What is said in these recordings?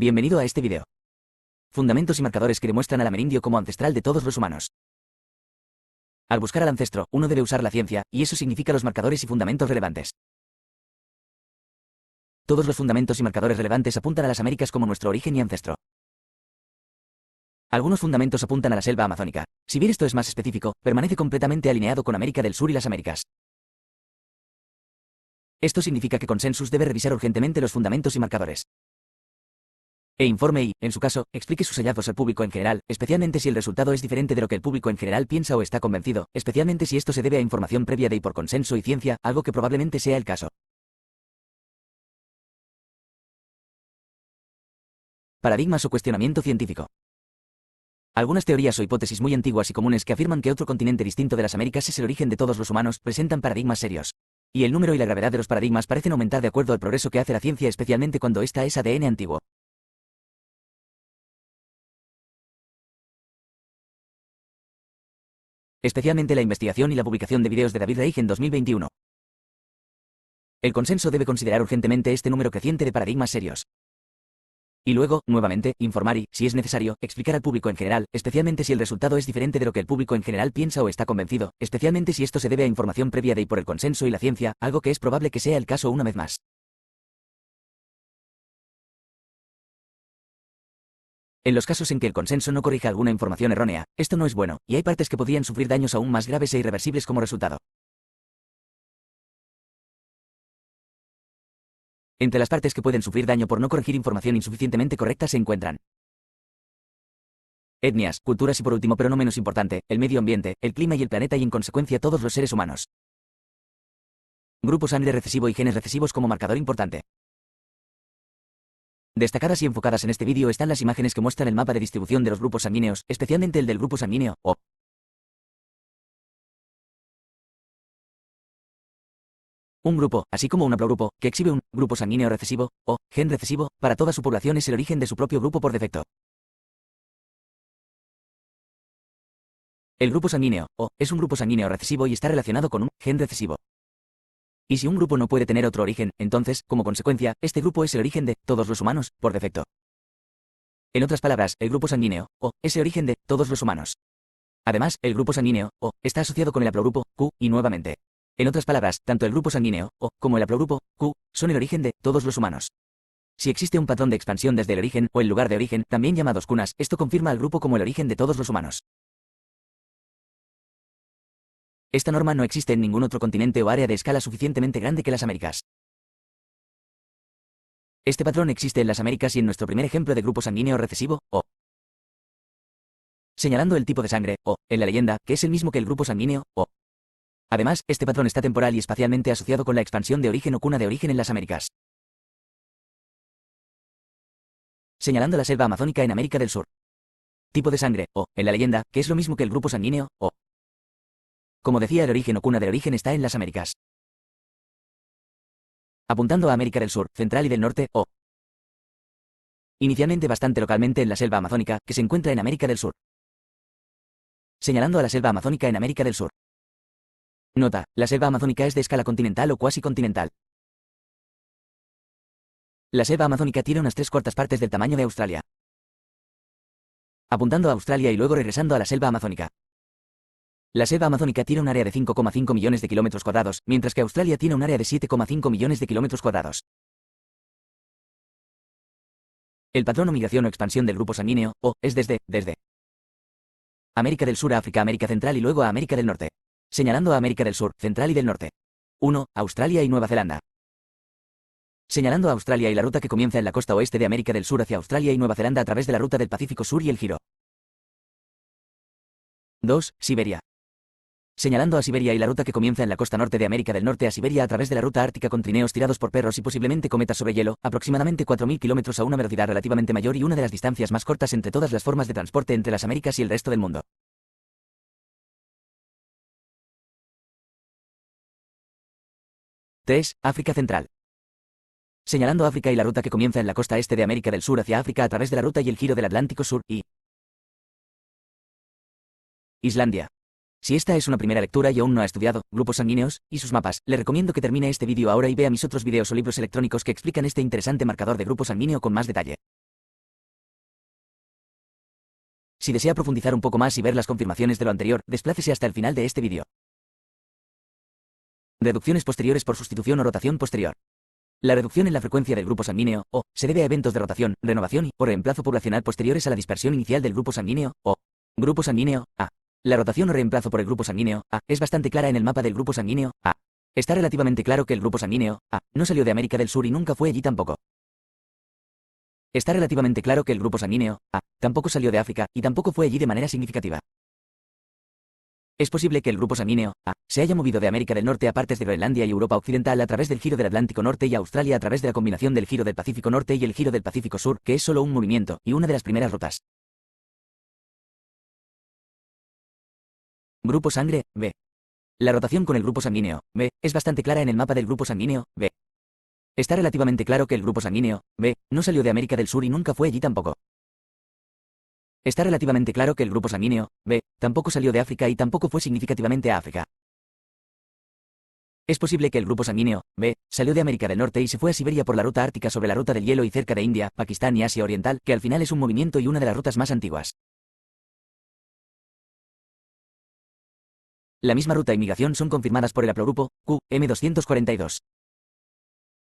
Bienvenido a este video. Fundamentos y marcadores que demuestran al amerindio como ancestral de todos los humanos. Al buscar al ancestro, uno debe usar la ciencia, y eso significa los marcadores y fundamentos relevantes. Todos los fundamentos y marcadores relevantes apuntan a las Américas como nuestro origen y ancestro. Algunos fundamentos apuntan a la selva amazónica. Si bien esto es más específico, permanece completamente alineado con América del Sur y las Américas. Esto significa que Consensus debe revisar urgentemente los fundamentos y marcadores. E informe y, en su caso, explique sus hallazgos al público en general, especialmente si el resultado es diferente de lo que el público en general piensa o está convencido, especialmente si esto se debe a información previa de y por consenso y ciencia, algo que probablemente sea el caso. Paradigmas o cuestionamiento científico. Algunas teorías o hipótesis muy antiguas y comunes que afirman que otro continente distinto de las Américas es el origen de todos los humanos presentan paradigmas serios. Y el número y la gravedad de los paradigmas parecen aumentar de acuerdo al progreso que hace la ciencia, especialmente cuando esta es ADN antiguo. Especialmente la investigación y la publicación de videos de David Reich en 2021. El consenso debe considerar urgentemente este número creciente de paradigmas serios. Y luego, nuevamente, informar y, si es necesario, explicar al público en general, especialmente si el resultado es diferente de lo que el público en general piensa o está convencido, especialmente si esto se debe a información previa de y por el consenso y la ciencia, algo que es probable que sea el caso una vez más. En los casos en que el consenso no corrija alguna información errónea, esto no es bueno, y hay partes que podrían sufrir daños aún más graves e irreversibles como resultado. Entre las partes que pueden sufrir daño por no corregir información insuficientemente correcta se encuentran etnias, culturas y por último pero no menos importante, el medio ambiente, el clima y el planeta y en consecuencia todos los seres humanos. Grupo sangre recesivo y genes recesivos como marcador importante. Destacadas y enfocadas en este vídeo están las imágenes que muestran el mapa de distribución de los grupos sanguíneos, especialmente el del grupo sanguíneo O. Un grupo, así como un haplogrupo, que exhibe un grupo sanguíneo recesivo, o gen recesivo, para toda su población es el origen de su propio grupo por defecto. El grupo sanguíneo, O, es un grupo sanguíneo recesivo y está relacionado con un gen recesivo. Y si un grupo no puede tener otro origen, entonces, como consecuencia, este grupo es el origen de todos los humanos, por defecto. En otras palabras, el grupo sanguíneo, O, es el origen de todos los humanos. Además, el grupo sanguíneo, O, está asociado con el haplogrupo, Q, y nuevamente. En otras palabras, tanto el grupo sanguíneo, O, como el haplogrupo, Q, son el origen de todos los humanos. Si existe un patrón de expansión desde el origen, o el lugar de origen, también llamados cunas, esto confirma al grupo como el origen de todos los humanos. Esta norma no existe en ningún otro continente o área de escala suficientemente grande que las Américas. Este patrón existe en las Américas y en nuestro primer ejemplo de grupo sanguíneo recesivo, O. Señalando el tipo de sangre, O, en la leyenda, que es el mismo que el grupo sanguíneo, O. Además, este patrón está temporal y espacialmente asociado con la expansión de origen o cuna de origen en las Américas. Señalando la selva amazónica en América del Sur. Tipo de sangre, O, en la leyenda, que es lo mismo que el grupo sanguíneo, O. Como decía, el origen o cuna del origen está en las Américas. Apuntando a América del Sur, Central y del Norte, O. Inicialmente bastante localmente en la selva amazónica, que se encuentra en América del Sur. Señalando a la selva amazónica en América del Sur. Nota, la selva amazónica es de escala continental o cuasi continental. La selva amazónica tiene unas 3/4 partes del tamaño de Australia. Apuntando a Australia y luego regresando a la selva amazónica. La selva amazónica tiene un área de 5,5 millones de kilómetros cuadrados, mientras que Australia tiene un área de 7,5 millones de kilómetros cuadrados. El patrón o migración o expansión del grupo sanguíneo, O, es desde América del Sur a África, América Central y luego a América del Norte. Señalando a América del Sur, Central y del Norte. 1. Australia y Nueva Zelanda. Señalando a Australia y la ruta que comienza en la costa oeste de América del Sur hacia Australia y Nueva Zelanda a través de la ruta del Pacífico Sur y el giro. 2. Siberia. Señalando a Siberia y la ruta que comienza en la costa norte de América del Norte a Siberia a través de la ruta ártica con trineos tirados por perros y posiblemente cometas sobre hielo, aproximadamente 4.000 kilómetros a una velocidad relativamente mayor y una de las distancias más cortas entre todas las formas de transporte entre las Américas y el resto del mundo. 3. África Central. Señalando África y la ruta que comienza en la costa este de América del Sur hacia África a través de la ruta y el giro del Atlántico Sur y Islandia. Si esta es una primera lectura y aún no ha estudiado grupos sanguíneos y sus mapas, le recomiendo que termine este vídeo ahora y vea mis otros videos o libros electrónicos que explican este interesante marcador de grupo sanguíneo con más detalle. Si desea profundizar un poco más y ver las confirmaciones de lo anterior, desplácese hasta el final de este vídeo. Reducciones posteriores por sustitución o rotación posterior. La reducción en la frecuencia del grupo sanguíneo, O, se debe a eventos de rotación, renovación o reemplazo poblacional posteriores a la dispersión inicial del grupo sanguíneo, O. Grupo sanguíneo, A. La rotación o reemplazo por el grupo sanguíneo, A, es bastante clara en el mapa del grupo sanguíneo, A. Está relativamente claro que el grupo sanguíneo, A, no salió de América del Sur y nunca fue allí tampoco. Está relativamente claro que el grupo sanguíneo, A, tampoco salió de África, y tampoco fue allí de manera significativa. Es posible que el grupo sanguíneo, A, se haya movido de América del Norte a partes de Groenlandia y Europa Occidental a través del giro del Atlántico Norte y Australia a través de la combinación del giro del Pacífico Norte y el giro del Pacífico Sur, que es solo un movimiento, y una de las primeras rutas. Grupo sangre, B. La rotación con el grupo sanguíneo, B, es bastante clara en el mapa del grupo sanguíneo, B. Está relativamente claro que el grupo sanguíneo, B, no salió de América del Sur y nunca fue allí tampoco. Está relativamente claro que el grupo sanguíneo, B, tampoco salió de África y tampoco fue significativamente a África. Es posible que el grupo sanguíneo, B, salió de América del Norte y se fue a Siberia por la ruta ártica sobre la ruta del hielo y cerca de India, Pakistán y Asia Oriental, que al final es un movimiento y una de las rutas más antiguas. La misma ruta y migración son confirmadas por el haplogrupo Q, M242.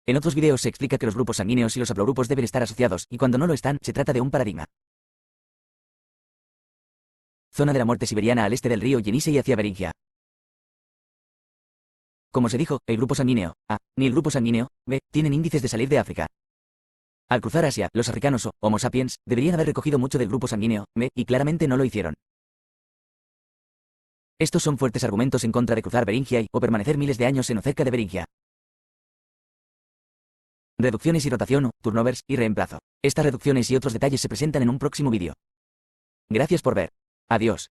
En otros videos se explica que los grupos sanguíneos y los haplogrupos deben estar asociados, y cuando no lo están, se trata de un paradigma. Zona de la muerte siberiana al este del río Yenisei hacia Beringia. Como se dijo, el grupo sanguíneo, A, ni el grupo sanguíneo, B, tienen índices de salir de África. Al cruzar Asia, los africanos o Homo sapiens deberían haber recogido mucho del grupo sanguíneo, B, y claramente no lo hicieron. Estos son fuertes argumentos en contra de cruzar Beringia o permanecer miles de años en o cerca de Beringia. Reducciones y rotación, turnovers y reemplazo. Estas reducciones y otros detalles se presentan en un próximo vídeo. Gracias por ver. Adiós.